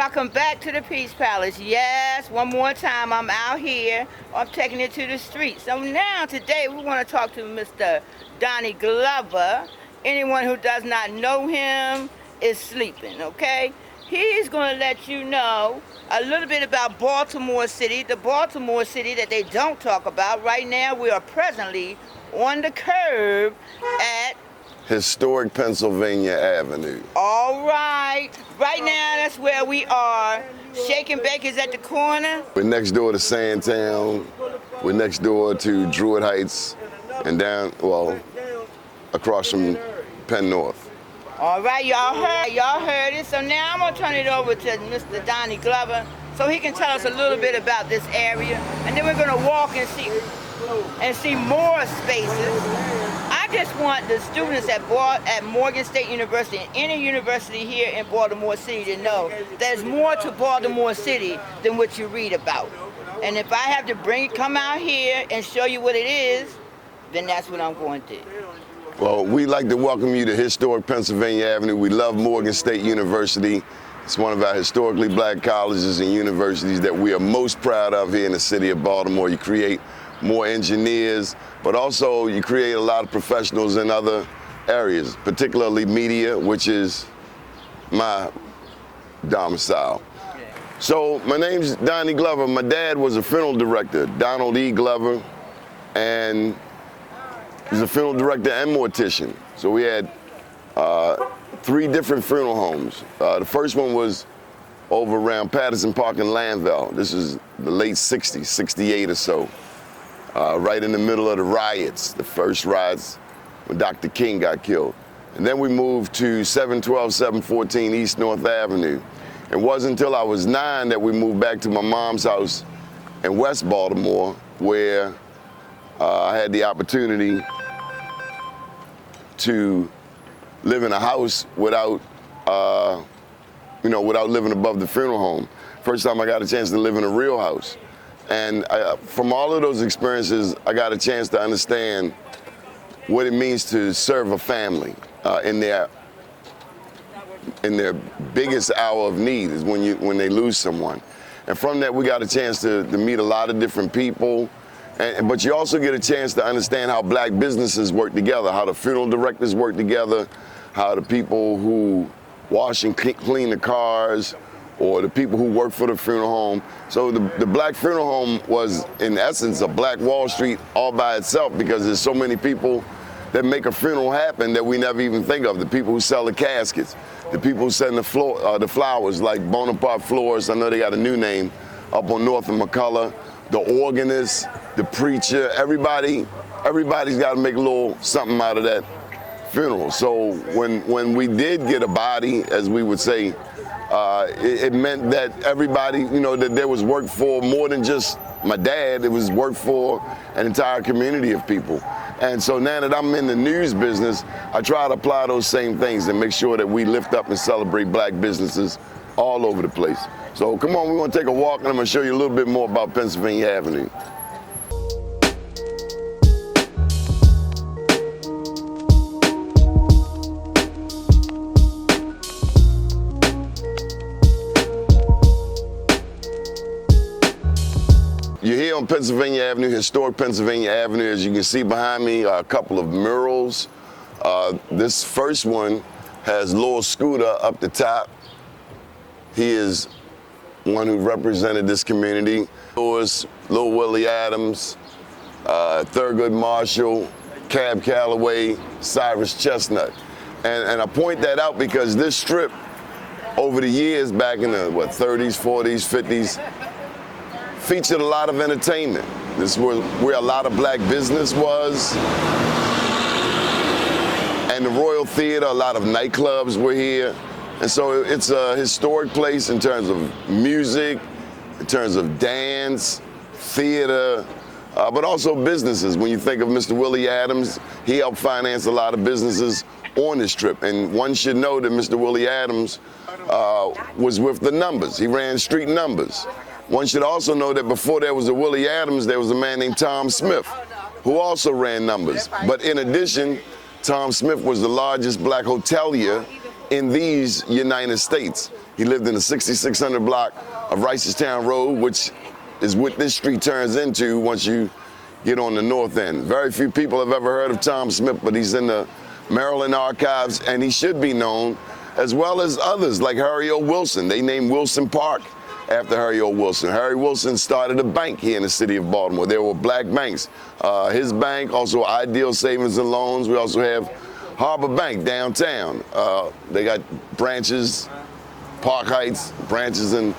welcome back to the Peace Palace. Yes, one more time I'm out here. I'm taking it to the streets. So now today we want to talk to Mr. Doni Glover. Anyone who does not know him is sleeping, okay? He's going to let you know a little bit about Baltimore City, the Baltimore City that they don't talk about. Right now we are presently on the curb at Historic Pennsylvania Avenue. All right. Right now, that's where we are. Shake and Bake is at the corner. We're next door to Sandtown. We're next door to Druid Heights and down, well, across from Penn North. All right, y'all heard it. So now I'm going to turn it over to Mr. Doni Glover so he can tell us a little bit about this area. And then we're going to walk and see more spaces. I just want the students at Morgan State University and any university here in Baltimore City to know there's more to Baltimore City than what you read about. And if I have to come out here and show you what it is, then that's what I'm going to do. Well, we'd like to welcome you to Historic Pennsylvania Avenue. We love Morgan State University. It's one of our historically black colleges and universities that we are most proud of here in the city of Baltimore. You create more engineers, but also you create a lot of professionals in other areas, particularly media, which is my domicile. So my name's Doni Glover. My dad was a funeral director, Donald E. Glover, and he's a funeral director and mortician. So we had 3 different funeral homes. The first one was over around Patterson Park in Lanville. This is the late 60s, 68 or so. Right in the middle of the riots, the first riots when Dr. King got killed. And then we moved to 712, 714 East North Avenue. It wasn't until I was 9 that we moved back to my mom's house in West Baltimore, where I had the opportunity to live in a house without living above the funeral home. First time I got a chance to live in a real house. And from all of those experiences, I got a chance to understand what it means to serve a family in their biggest hour of need is when they lose someone. And from that, we got a chance to meet a lot of different people. But you also get a chance to understand how black businesses work together, how the funeral directors work together, how the people who wash and clean the cars, or the people who work for the funeral home. So the black funeral home was, in essence, a black Wall Street all by itself, because there's so many people that make a funeral happen that we never even think of. The people who sell the caskets, the people who send the flowers, like Bonaparte Flowers, I know they got a new name, up on North and McCullough, the organist, the preacher, everybody's got to make a little something out of that funeral. So when we did get a body, as we would say, it meant that everybody, that there was work for more than just my dad. It was work for an entire community of people. And so now that I'm in the news business, I try to apply those same things and make sure that we lift up and celebrate black businesses all over the place. So come on, we're going to take a walk, and I'm going to show you a little bit more about Pennsylvania Avenue. You're here on Pennsylvania Avenue, historic Pennsylvania Avenue. As you can see behind me, a couple of murals. This first one has Lil Scooter up the top. He is one who represented this community. Lewis, Lil Willie Adams, Thurgood Marshall, Cab Calloway, Cyrus Chestnut. And I point that out because this strip, over the years, back in the 30s, 40s, 50s, featured a lot of entertainment. This was where a lot of black business was. And the Royal Theater, a lot of nightclubs were here. And so it's a historic place in terms of music, in terms of dance, theater, but also businesses. When you think of Mr. Willie Adams, he helped finance a lot of businesses on this trip. And one should know that Mr. Willie Adams was with the numbers. He ran street numbers. One should also know that before there was a Willie Adams, there was a man named Tom Smith, who also ran numbers. But in addition, Tom Smith was the largest black hotelier in these United States. He lived in the 6600 block of Ricestown Road, which is what this street turns into once you get on the north end. Very few people have ever heard of Tom Smith, but he's in the Maryland archives, and he should be known, as well as others like Harry O. Wilson. They named Wilson Park after Harry O. Wilson. Harry Wilson started a bank here in the city of Baltimore. There were black banks. His bank, also Ideal Savings and Loans. We also have Harbor Bank downtown. They got branches, Park Heights, branches in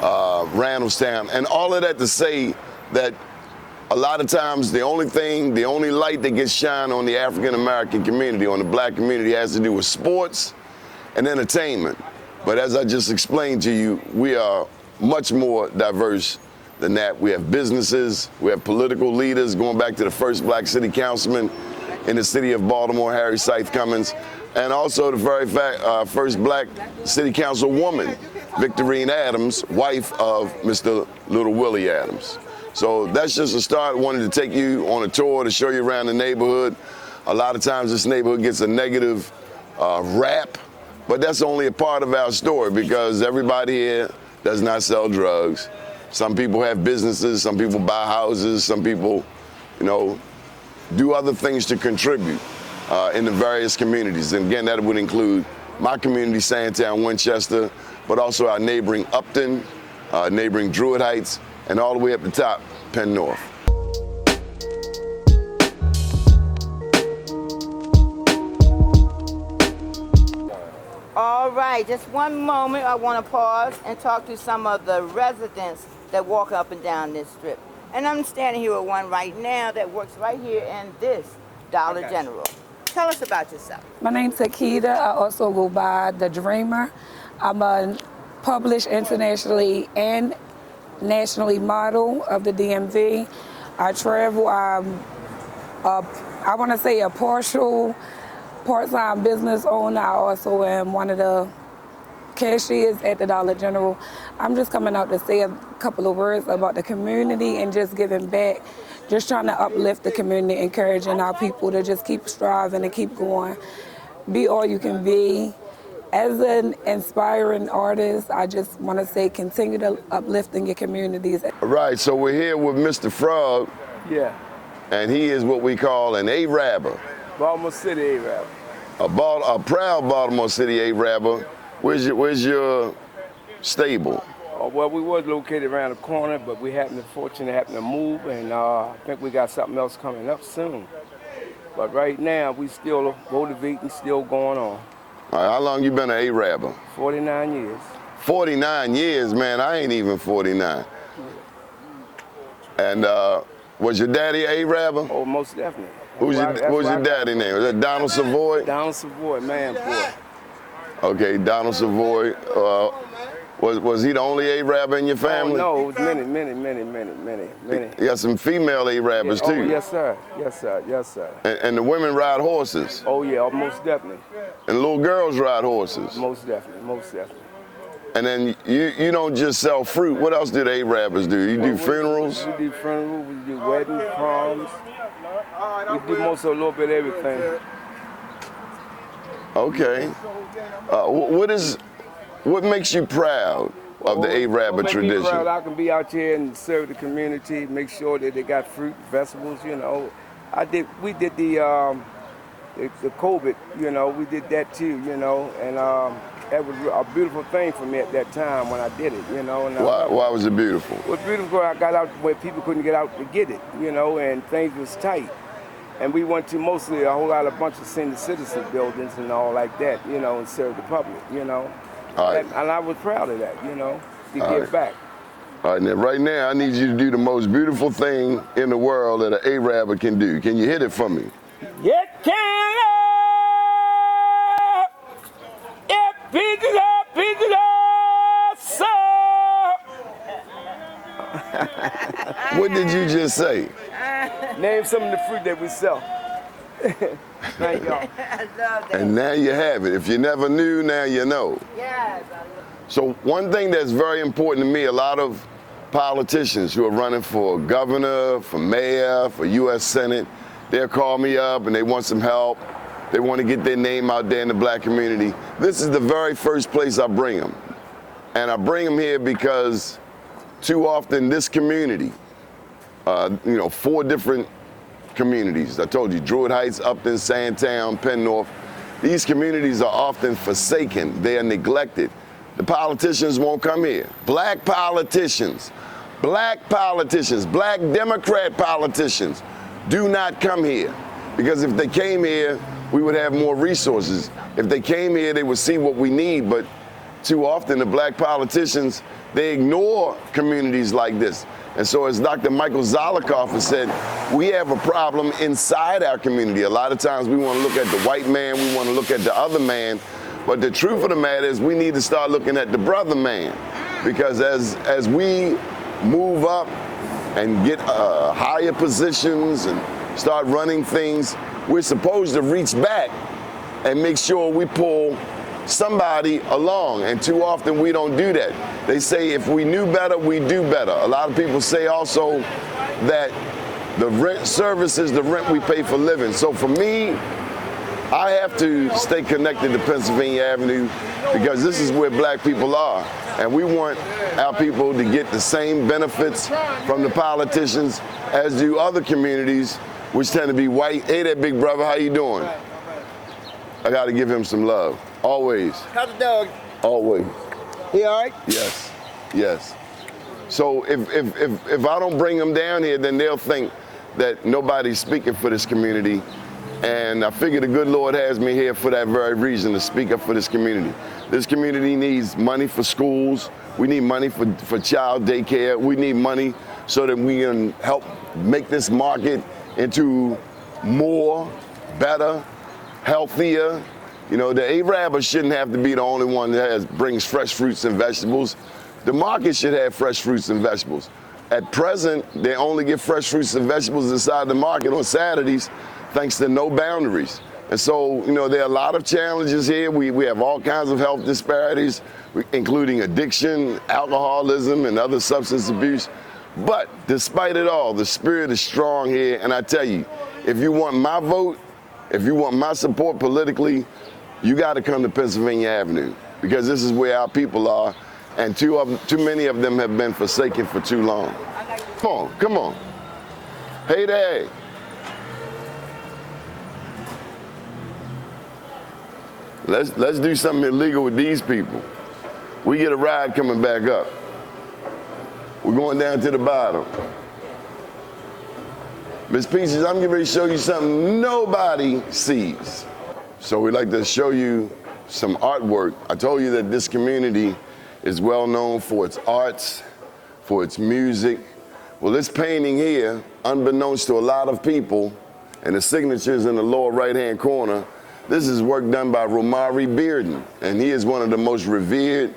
Randallstown. And all of that to say that a lot of times the only light that gets shined on the African American community, on the black community, has to do with sports and entertainment. But as I just explained to you, we are much more diverse than that. We have businesses, we have political leaders, going back to the first black city councilman in the city of Baltimore, Harry Scythe Cummins, and also the very first black city council woman, Victorine Adams, wife of Mr. Little Willie Adams. So that's just a start. Wanted to take you on a tour to show you around the neighborhood. A lot of times this neighborhood gets a negative rap, but that's only a part of our story because everybody here does not sell drugs. Some people have businesses, some people buy houses, some people, do other things to contribute in the various communities. And again, that would include my community, Sandtown, Winchester, but also our neighboring Upton, neighboring Druid Heights, and all the way up the top, Penn North. All right, just one moment. I want to pause and talk to some of the residents that walk up and down this strip. And I'm standing here with one right now that works right here in this Dollar General. Tell us about yourself. My name's Akita. I also go by The Dreamer. I'm a published internationally and nationally model of the DMV. I travel. I'm, I want to say a part-time business owner. I also am one of the cashiers at the Dollar General. I'm just coming out to say a couple of words about the community and just giving back, just trying to uplift the community, encouraging our people to just keep striving and keep going. Be all you can be. As an inspiring artist, I just want to say continue to uplifting your communities. Right, so we're here with Mr. Frog. Yeah. And he is what we call an A-Rabber. Baltimore City A-Rabber. A proud Baltimore City A-Rabber. Where's your stable? Well, we was located around the corner, but we fortunately happened to move, and I think we got something else coming up soon. But right now, we still motivating, still going on. All right, how long you been an A-Rabber? 49 years. 49 years, man. I ain't even 49. And was your daddy A-Rabber? Oh, most definitely. Who's your daddy name? Was that Donald Savoy? Donald Savoy, man, boy. Okay, Donald Savoy. Was he the only A-Rabber in your family? Oh, no, it was many. You got some female A-Rabbers too. Oh, yes, sir. Yes, sir. Yes, sir. And the women ride horses. Oh, yeah, most definitely. And little girls ride horses. Most definitely, most definitely. And then you don't just sell fruit. What else do the A-Rabbers do? You do funerals? We do funerals, we do weddings, proms. We do most of a little bit of everything. Okay. What makes you proud of the A-Rabber tradition? Proud I can be out here and serve the community, make sure that they got fruit, vegetables, We did the COVID, we did that too, and that was a beautiful thing for me at that time when I did it, And Why was it beautiful? It was beautiful. I got out where people couldn't get out to get it, and things was tight. And we went to mostly a bunch of senior citizen buildings and all like that, and served the public, All right. And I was proud of that, to give back. All right, now right now I need you to do the most beautiful thing in the world that an A-Rabber can do. Can you hit it for me? What did you just say? Name some of the fruit that we sell. Thank y'all. I love that. And now you have it. If you never knew, now you know. Yes. So one thing that's very important to me, a lot of politicians who are running for governor, for mayor, for U.S. Senate, they'll call me up and they want some help. They want to get their name out there in the black community. This is the very first place I bring them. And I bring them here because too often this community, 4 different communities. I told you, Druid Heights, Upton, Sandtown, Penn North. These communities are often forsaken. They are neglected. The politicians won't come here. Black politicians, black Democrat politicians do not come here. Because if they came here, we would have more resources. If they came here, they would see what we need. But too often, the black politicians, they ignore communities like this. And so as Dr. Michael Zolikoff has said, we have a problem inside our community. A lot of times we want to look at the white man, we want to look at the other man, but the truth of the matter is we need to start looking at the brother man. Because as we move up and get higher positions and start running things, we're supposed to reach back and make sure we pull somebody along, and too often we don't do that. They say if we knew better, we do better. A lot of people say also that the rent service is the rent we pay for living. So for me, I have to stay connected to Pennsylvania Avenue because this is where black people are. And we want our people to get the same benefits from the politicians as do other communities, which tend to be white. Hey there, big brother, how you doing? I gotta give him some love. Always. How's the dog? Always. He all right? Yes, yes. So if I don't bring them down here, then they'll think that nobody's speaking for this community. And I figure the good Lord has me here for that very reason, to speak up for this community. This community needs money for schools. We need money for child daycare. We need money so that we can help make this market into more, better, healthier. You know, the Arabs shouldn't have to be the only one that brings fresh fruits and vegetables. The market should have fresh fruits and vegetables. At present, they only get fresh fruits and vegetables inside the market on Saturdays, thanks to no boundaries. And so, you know, there are a lot of challenges here. We have all kinds of health disparities, including addiction, alcoholism, and other substance abuse. But despite it all, the spirit is strong here. And I tell you, if you want my vote, if you want my support politically, you got to come to Pennsylvania Avenue, because this is where our people are, and too many of them have been forsaken for too long. Come on, come on. Hey there. Let's do something illegal with these people. We get a ride coming back up. We're going down to the bottom. Miss Peaches, I'm getting ready to show you something nobody sees. So we'd like to show you some artwork. I told you that this community is well known for its arts, for its music. Well, this painting here, unbeknownst to a lot of people, and the signature's in the lower right-hand corner, this is work done by Romari Bearden, and he is one of the most revered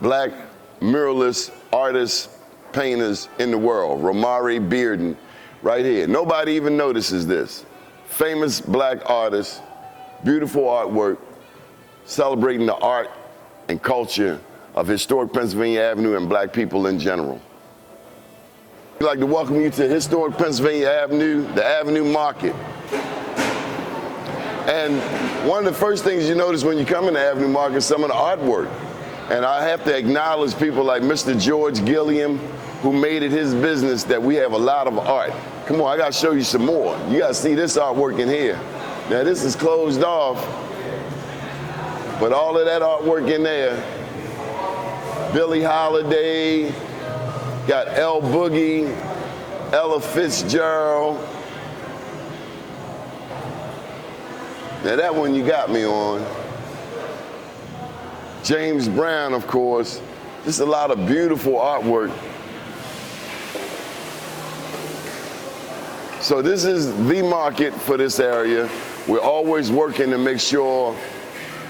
black muralist artists, painters in the world. Romari Bearden, right here. Nobody even notices this. Famous black artist, beautiful artwork, celebrating the art and culture of historic Pennsylvania Avenue and black people in general. We'd like to welcome you to historic Pennsylvania Avenue, the Avenue Market. And one of the first things you notice when you come in the Avenue Market is some of the artwork. And I have to acknowledge people like Mr. George Gilliam, who made it his business that we have a lot of art. Come on, I gotta show you some more. You gotta see this artwork in here. Now this is closed off, but all of that artwork in there, Billie Holiday, got L. Boogie, Ella Fitzgerald. Now that one you got me on. James Brown, of course. Just a lot of beautiful artwork. So this is the market for this area. We're always working to make sure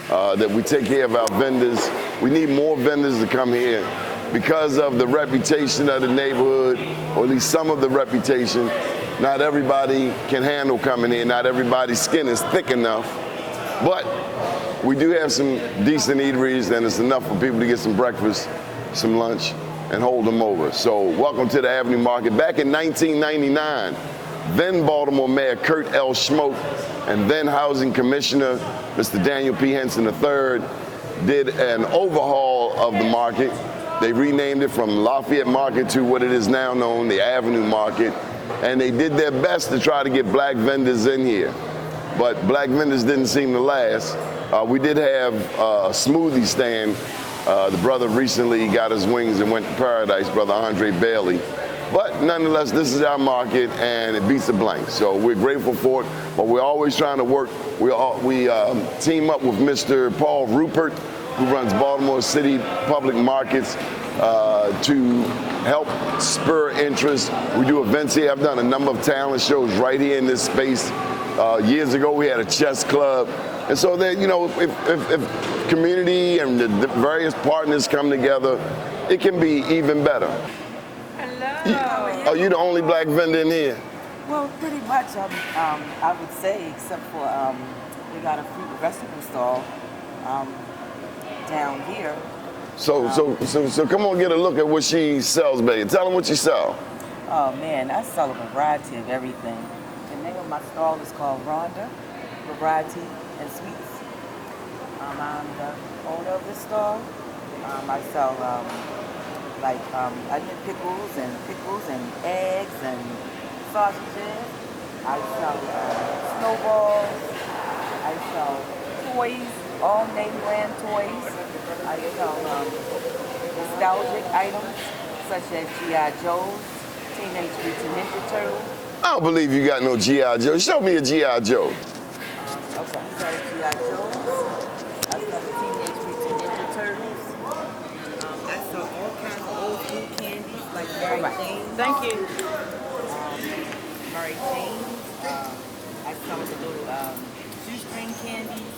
that we take care of our vendors. We need more vendors to come here because of the reputation of the neighborhood, or at least some of the reputation. Not everybody can handle coming in. Not everybody's skin is thick enough. But we do have some decent eateries, and it's enough for people to get some breakfast, some lunch, and hold them over. So welcome to the Avenue Market. Back in 1999, then Baltimore Mayor Kurt L. Schmoke and then Housing Commissioner Mr. Daniel P. Henson III did an overhaul of the market. They renamed it from Lafayette Market to what it is now known, the Avenue Market. And they did their best to try to get black vendors in here. But black vendors didn't seem to last. We did have a smoothie stand. The brother recently got his wings and went to paradise, Brother Andre Bailey. But nonetheless, this is our market, and it beats the blank. So we're grateful for it, but we're always trying to work. We team up with Mr. Paul Rupert, who runs Baltimore City Public Markets, to help spur interest. We do events here. I've done a number of talent shows right here in this space. Years ago, we had a chess club. And so that, you know, if community and the various partners come together, it can be even better. Hello. Are you the only black vendor in here? Well, pretty much, I would say, except for we got a fruit and vegetable stall down here. So come on, get a look at what she sells, baby. Tell them what you sell. Oh man, I sell a variety of everything. The name of my stall is called Rhonda Variety and Sweets. I'm the owner of this stall. I sell onion pickles and eggs and sausages. I sell snowballs. I sell toys, all name brand toys. I sell nostalgic items such as G.I. Joe's, Teenage Mutant Ninja Turtles. I don't believe you got no G.I. Joe. Show me a G.I. Joe. Okay, I sell G.I. Joe's. I sell the Teenage Mutant Ninja Turtles. I sell all kinds of old school candies like Mary Jane. Thank you. Mary Jane. I sell the little shoestring candies.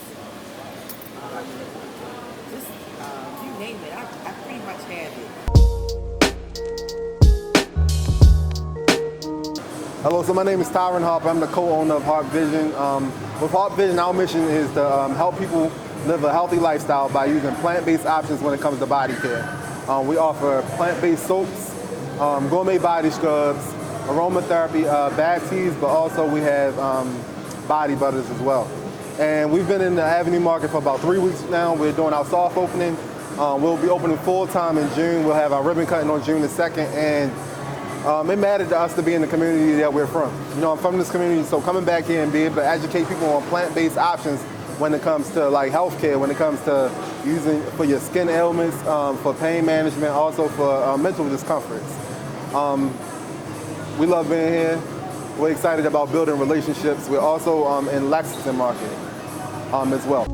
Just you name it, I pretty much have it. Hello, so my name is Tyron Harper. I'm the co-owner of Heart Vision. With Heart Vision, our mission is to help people live a healthy lifestyle by using plant-based options when it comes to body care. We offer plant-based soaps, gourmet body scrubs, aromatherapy bag teas, but also we have body butters as well. And we've been in the Avenue Market for about 3 weeks now. We're doing our soft opening. We'll be opening full-time in June. We'll have our ribbon cutting on June the 2nd. And it mattered to us to be in the community that we're from. You know, I'm from this community, so coming back here and be able to educate people on plant-based options when it comes to like healthcare, when it comes to using for your skin ailments, for pain management, also for mental discomforts. We love being here. We're excited about building relationships. We're also in Lexington Market as well.